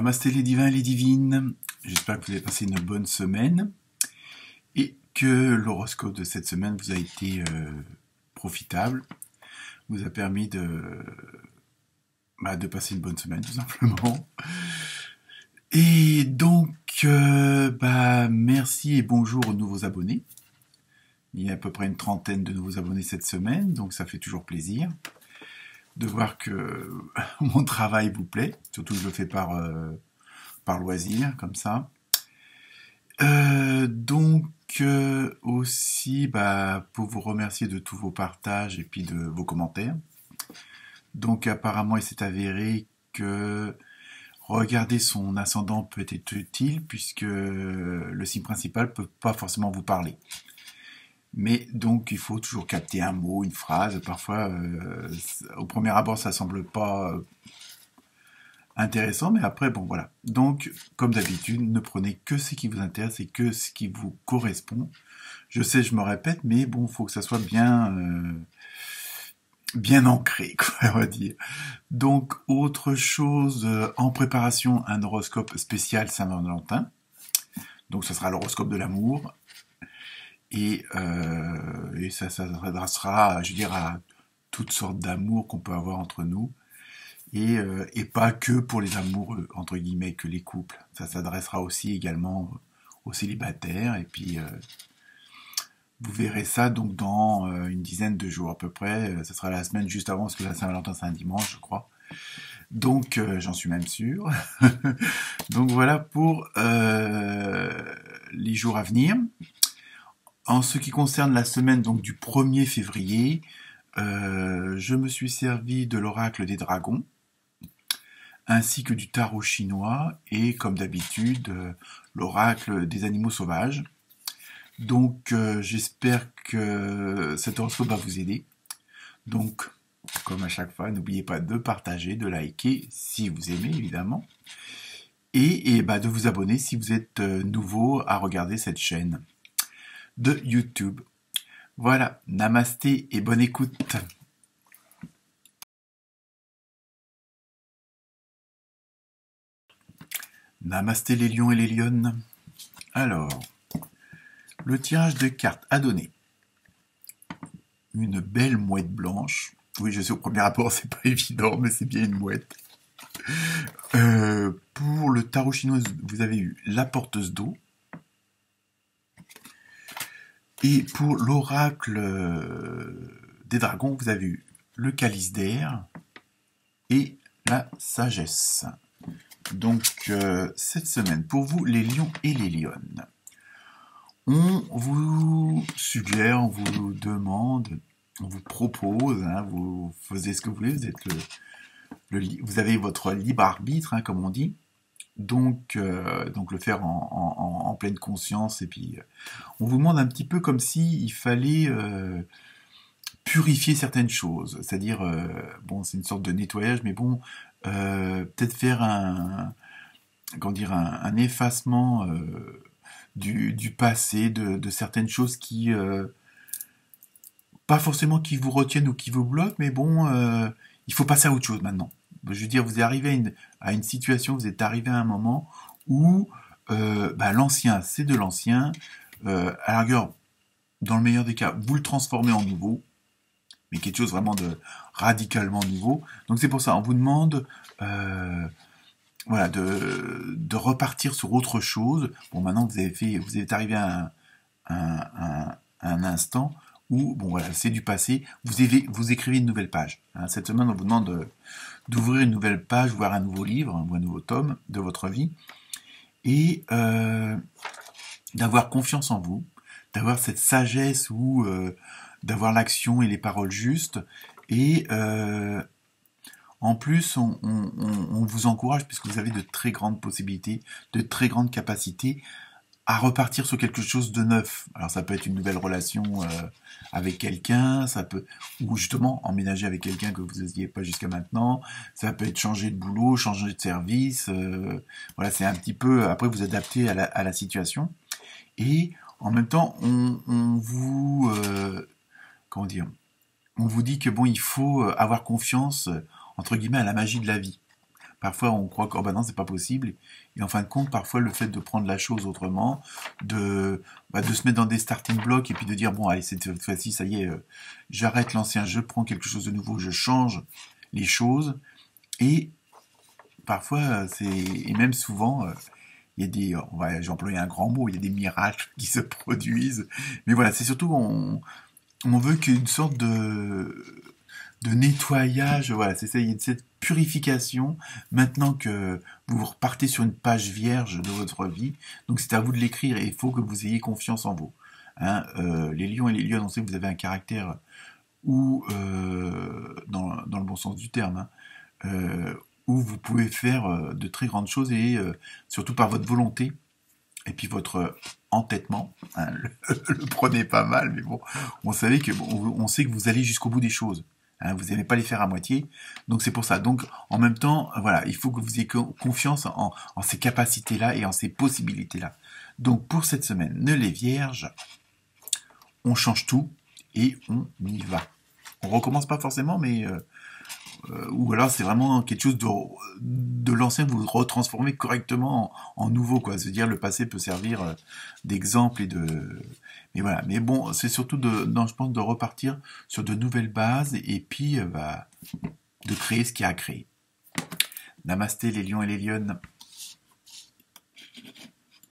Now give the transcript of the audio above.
Namasté les divins et les divines, j'espère que vous avez passé une bonne semaine et que l'horoscope de cette semaine vous a été profitable, vous a permis de passer une bonne semaine tout simplement. Et donc, merci et bonjour aux nouveaux abonnés. Il y a à peu près une trentaine de nouveaux abonnés cette semaine, donc ça fait toujours plaisir de voir que mon travail vous plaît, surtout que je le fais par loisir, comme ça. Aussi, pour vous remercier de tous vos partages et puis de vos commentaires. Donc apparemment, il s'est avéré que regarder son ascendant peut être utile puisque le signe principal ne peut pas forcément vous parler. Mais donc il faut toujours capter un mot, une phrase. Parfois, au premier abord, ça semble pas intéressant, mais après, bon voilà. Donc, comme d'habitude, ne prenez que ce qui vous intéresse et que ce qui vous correspond. Je sais, je me répète, mais bon, il faut que ça soit bien ancré, quoi, on va dire. Donc, autre chose, en préparation, un horoscope spécial Saint-Valentin. Donc, ce sera l'horoscope de l'amour. Et ça s'adressera, je veux dire, à toutes sortes d'amours qu'on peut avoir entre nous. Et pas que pour les amoureux, entre guillemets, que les couples. Ça s'adressera aussi également aux célibataires. Et puis, vous verrez ça donc dans une dizaine de jours à peu près. Ça sera la semaine juste avant, parce que la Saint-Valentin, c'est un dimanche, je crois. Donc, j'en suis même sûr. Donc, voilà pour les jours à venir. En ce qui concerne la semaine donc du 1er février, je me suis servi de l'oracle des dragons, ainsi que du tarot chinois, et comme d'habitude, l'oracle des animaux sauvages. Donc j'espère que cet horoscope va vous aider. Donc, comme à chaque fois, n'oubliez pas de partager, de liker, si vous aimez évidemment, et de vous abonner si vous êtes nouveau à regarder cette chaîne de YouTube. Voilà, namasté et bonne écoute. Namasté les lions et les lionnes. Alors, le tirage de cartes a donné une belle mouette blanche. Oui, je sais, au premier rapport, c'est pas évident, mais c'est bien une mouette. Pour le tarot chinois, vous avez eu la porteuse d'eau. Et pour l'oracle des dragons, vous avez eu le calice d'air et la sagesse. Donc, cette semaine, pour vous, les lions et les lionnes, on vous suggère, on vous demande, on vous propose, vous faisiez ce que vous voulez, vous avez votre libre arbitre, comme on dit, donc le faire en pleine conscience, et puis on vous demande un petit peu comme si il fallait purifier certaines choses, c'est-à-dire, c'est une sorte de nettoyage, mais bon, peut-être faire un effacement du passé, de certaines choses qui, pas forcément qui vous retiennent ou qui vous bloquent, mais bon, il faut passer à autre chose maintenant. Je veux dire, vous êtes arrivé à une situation, vous êtes arrivé à un moment où l'ancien, c'est de l'ancien, à la rigueur, dans le meilleur des cas, vous le transformez en nouveau, mais quelque chose vraiment de radicalement nouveau. Donc c'est pour ça, on vous demande de repartir sur autre chose. Bon, maintenant vous êtes arrivé à un instant où, c'est du passé, vous écrivez une nouvelle page. Cette semaine, on vous demande d'ouvrir une nouvelle page, voir un nouveau livre, ou un nouveau tome de votre vie, et d'avoir confiance en vous, d'avoir cette sagesse ou d'avoir l'action et les paroles justes, et en plus, on vous encourage, puisque vous avez de très grandes possibilités, de très grandes capacités, à repartir sur quelque chose de neuf. Alors ça peut être une nouvelle relation avec quelqu'un, ou justement emménager avec quelqu'un que vous n'osiez pas jusqu'à maintenant, ça peut être changer de boulot, changer de service, c'est un petit peu, après vous adaptez à la situation, et en même temps on vous, on vous dit que il faut avoir confiance, entre guillemets, à la magie de la vie. Parfois, on croit que oh, bah non, c'est pas possible. Et en fin de compte, parfois, le fait de prendre la chose autrement, de se mettre dans des starting blocks et puis de dire bon, allez, cette fois-ci, ça y est, j'arrête l'ancien, je prends quelque chose de nouveau, je change les choses. Et parfois, et même souvent, il y a j'ai employé un grand mot, il y a des miracles qui se produisent. Mais voilà, c'est surtout, on veut qu'une sorte de nettoyage, voilà, c'est ça, il y a cette purification, maintenant que vous repartez sur une page vierge de votre vie, donc c'est à vous de l'écrire et il faut que vous ayez confiance en vous. Hein, les lions et les lionnes, on sait que vous avez un caractère où, dans le bon sens du terme, hein, où vous pouvez faire de très grandes choses et surtout par votre volonté et puis votre entêtement, hein, le prenez pas mal, mais bon, on sait que vous allez jusqu'au bout des choses. Hein, vous n'allez pas les faire à moitié, donc c'est pour ça. Donc en même temps, voilà, il faut que vous ayez confiance en ces capacités-là et en ces possibilités-là. Donc pour cette semaine, les vierges, on change tout et on y va. On recommence pas forcément, mais ou alors c'est vraiment quelque chose de l'ancien que vous retransformez correctement en nouveau, quoi. C'est-à-dire le passé peut servir d'exemple mais voilà. Mais bon, c'est surtout je pense, de repartir sur de nouvelles bases et puis de créer ce qu'il y a à créer. Namasté les lions et les lionnes.